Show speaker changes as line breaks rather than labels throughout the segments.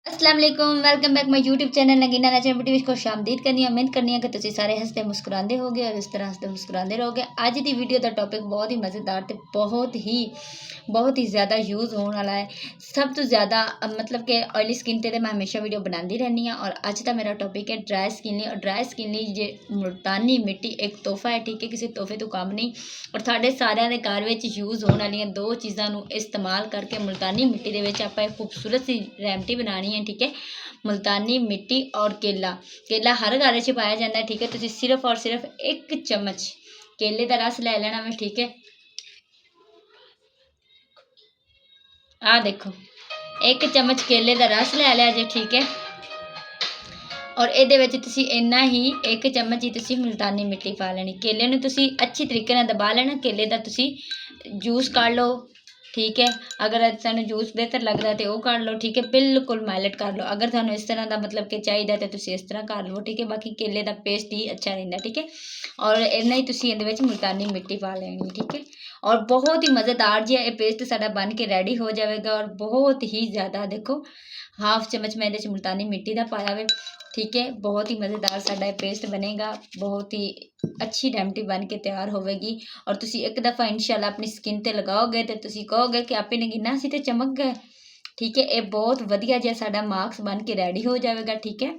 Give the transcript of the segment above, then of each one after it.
अस्सलाम वालेकुम welcome back my YouTube channel Nagina nature beauty विच खुश आमदीद करनी उम्मीद करनी है कि तुसीं सारे हसते मुस्कुराते होगे और इस तरह हसते मुस्कुराते रहोगे। अज की वीडियो का टॉपिक बहुत ही मज़ेदार तो बहुत ही ज़्यादा यूज़ होने वाला है। सब तो ज़्यादा मतलब कि ऑयली स्किन ते मैं हमेशा वीडियो बनाती रहनी हाँ। और अज का मेरा टॉपिक है ड्राई स्किन और ड्राई स्किन जे मुल्तानी मिट्टी एक तोहफा है, ठीक है, किसी तोहफे तो कम नहीं। और साढ़े सारे के घर में यूज़ होने वाली दो चीज़ों इस्तेमाल करके मुल्तानी मिट्टी के आप एक खूबसूरत सी रेमडी बनानी है, ठीक है। मुल्तानी मिट्टी और केला, केला हर घर च पाया जाता है, ठीक है। तुसीं सिर्फ और सिर्फ एक चम्मच केले का रस लै लेना वे, ठीक है। आ देखो एक चम्मच केले का रस लै लिया जे, ठीक है। और ये इन्ना ही एक चम्मच ही तुसी मुल्तानी मिट्टी पा लेनी। केले नूं तुसी अच्छी तरीके नाल दबा लेना। केले का तुसी जूस काढ़ लो, ठीक है। अगर तुहानूं जूस बेहतर लगता है तो वह काढ़ लो, ठीक है। बिल्कुल माइलट कर लो। अगर तुहानूं इस तरह का मतलब कि चाहिए तो तुसी इस तरह कर लो, ठीक है। बाकी केले का पेस्ट ही अच्छा रहिंदा, ठीक है। और इन्ना ही तुसी इहदे विच मुल्तानी मिट्टी पा लेनी, ठीक है। और बहुत ही मज़ेदार जिहा ये पेस्ट साडा बन के रेडी हो जाएगा। और बहुत ही ज़्यादा देखो हाफ चम्मच मैं इहदे मुल्तानी मिट्टी का पाया वे, ठीक है। बहुत ही मज़ेदार साडा पेस्ट बनेगा, बहुत ही अच्छी रेमडी बन के तैयार होगी। और तुसी एक दफ़ा इंशाल्लाह अपनी स्किन ते लगाओगे तो तुसी कहोगे कि आपे नगीना सी ते चमक गए, ठीक है। ये बहुत वधिया जिहा साडा मास्क बन के रेडी हो जाएगा, ठीक है।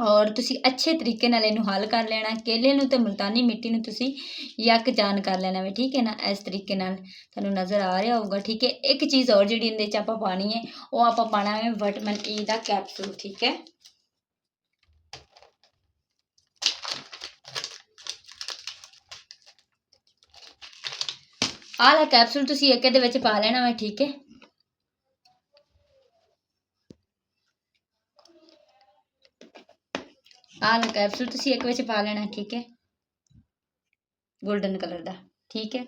और तुसी अच्छे तरीके नाल इहनूं हल कर लेना। केले नूं ते मुल्तानी मिट्टी नूं तुसी यक जान कर लेना वे, ठीक है ना। इस तरीके नाल तुहानूं नज़र आ रहा होगा, ठीक है। एक चीज़ और जिहड़ी इहदे च आपां पानी है वो आपां पाना है विटामिन ई दा कैप्सूल, ठीक है। आला कैप्सूल तुसी एक इहदे विच पा लेना वे, ठीक है। आला कैप्सूल तुसी एक विच पा लेना, ठीक है, गोल्डन कलर का, ठीक है।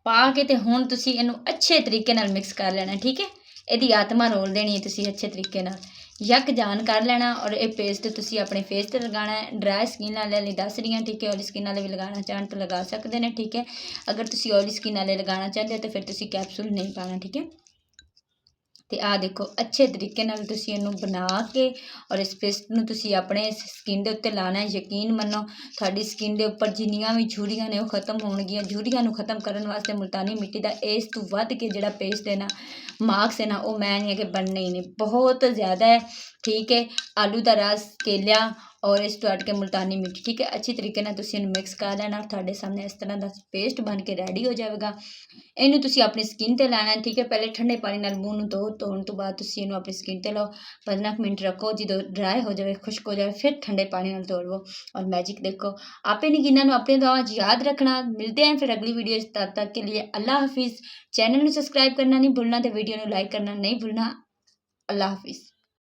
पा के ते हुण तुसी इहनूं अच्छे तरीके नाल मिक्स कर लेना, ठीक है। इहदी आत्मा रोल देनी है तुसी अच्छे तरीके नाल यक जान कर लेना। और ये पेस्ट तुसी अपने फेस ते लगाना है। ड्राई स्किन वाले लई दस रही हैं, ठीक है। ऑयली स्किन वाले भी लगाना चाहन तो लगा सकते हैं, ठीक है। अगर तुसी ऑयली स्किन वाले लगाना चाहते हो तो फिर तुसी कैप्सूल नहीं पाना, ठीक है। तो आ देखो अच्छे तरीके नाल तुसी इहनूं बना के और इस पेस्ट नूं तुसी अपने स्किन दे उत्ते लाना है। यकीन मनो तुहाडी स्किन दे उपर जिन्नियां भी झुर्रियां ने वो खत्म होणगियां। झुर्रियां नूं खत्म करन वास्ते मुल्तानी मिट्टी दा इस तों वध के जिहड़ा पेस्ट है ना, मास्क है ना, वो मैं नहीं है कि बनने ही नहीं, बहुत ज़्यादा है, ठीक है। आलू का रस, केला और इस तो हट के मुल्तानी मिट्टी, ठीक है। अच्छी तरीके नाल तुसी इहनूं मिक्स कर लेना। तुहाडे सामने इस तरह का पेस्ट बन के रेडी हो जाएगा। इहनूं तुसी अपनी स्किन ते लाना है, ठीक है। पहले ठंडे पानी नाल मूँह नूं धो, धोण तो बाद तुसी इहनूं अपनी स्किन ते लाओ। 15 मिनट रखो, जो ड्राई हो जाए, खुश्क हो जाए, फिर ठंडे पानी नाल धो लो और मैजिक देखो। आपे नगीना नूं अपनी दुआवां याद रखना। मिलते हैं फिर अगली वीडियो, तब तक के लिए अल्लाह हाफिज़। चैनल नूं सब्सक्राइब करना नहीं भूलना, तो वीडियो नूं लाइक करना नहीं भूलना। अल्लाह हाफिज़।